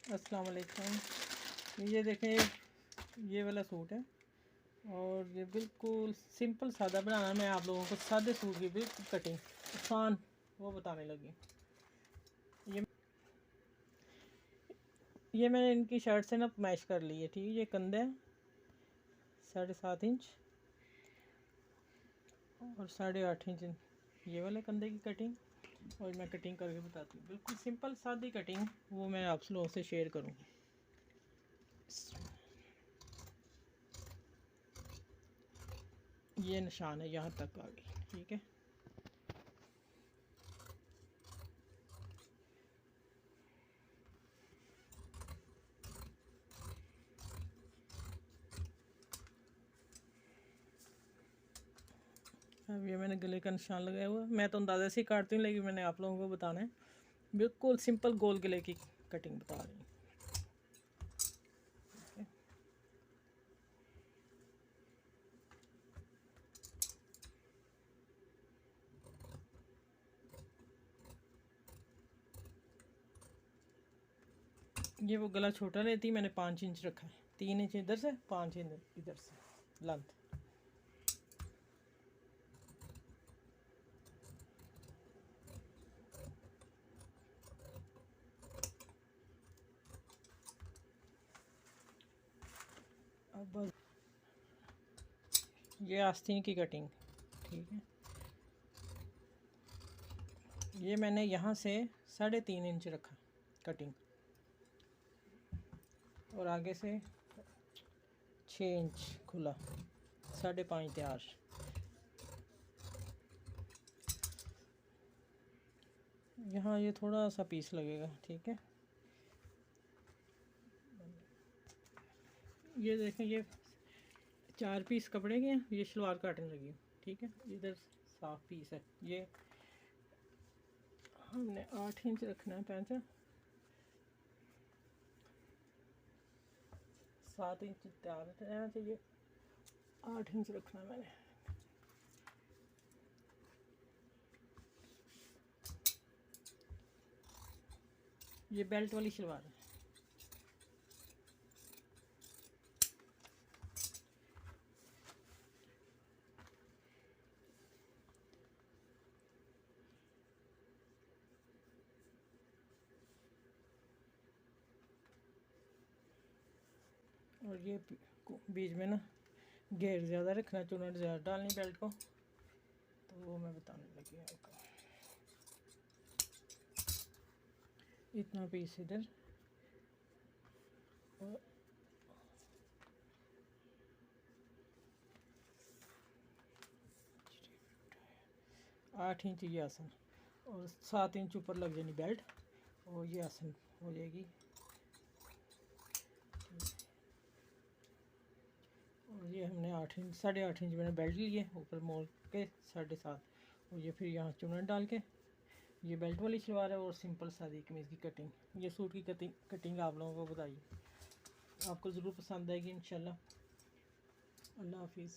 अस्सलाम वालेकुम। ये देखें, ये वाला सूट है और ये बिल्कुल सिंपल सादा बनाना। मैं आप लोगों को सादे सूट की बिल्कुल कटिंग आसान वो बताने लगी। ये ये मैंने इनकी शर्ट से ना मैच कर ली है, ठीक है। ये कंधे 7.5 इंच और 8.5 इंच ये वाले कंधे की कटिंग, और मैं कटिंग करके बताती हूँ। बिल्कुल सिंपल सादी कटिंग, वो मैं आप लोगों से शेयर करूँगी। ये निशान है, यहाँ तक आ गई, ठीक है। अब ये मैंने गले का निशान लगाया हुआ है। मैं तो अंदाज़े से ही काटती हूँ, लेकिन मैंने आप लोगों को बताना है। बिल्कुल सिंपल गोल गले की कटिंग बता रही हूँ। ये वो गला छोटा लेती, मैंने 5 इंच रखा है। 3 इंच इधर से, 5 इंच इधर से लेंथ। अब बस ये आस्तीन की कटिंग, ठीक है। ये मैंने यहाँ से 3.5 इंच रखा कटिंग, और आगे से 6 इंच खुला, 5.5 तैयार। यहाँ ये थोड़ा सा पीस लगेगा, ठीक है। ये देखें, ये 4 पीस कपड़े के हैं, ये शलवार काटने लगी, ठीक है। इधर साफ पीस है। ये हमने 8 इंच रखना है पैंचा, 7 इंच तैयार रहना चाहिए, 8 इंच रखना है मैंने। ये बेल्ट वाली शलवार है। और ये बीच में ना घेर ज़्यादा रखना, चुनट ज़्यादा डालनी बेल्ट को, तो वो मैं बताने लगी आपको। इतना पीस इधर और 8 इंच ये आसन, और 7 इंच ऊपर लग जानी बेल्ट, और ये आसन हो जाएगी। और ये हमने 8 इंच 8.5 इंच मैंने बेल्ट ली है, ऊपर मोड़ के 7.5, और ये फिर यहाँ चुनट डाल के। ये बेल्ट वाली शलवार है और सिंपल सादी कमीज़ की कटिंग। ये सूट की कटिंग आप लोगों को बताइए, आपको ज़रूर पसंद आएगी इंशाल्लाह। अल्लाह हाफिज़।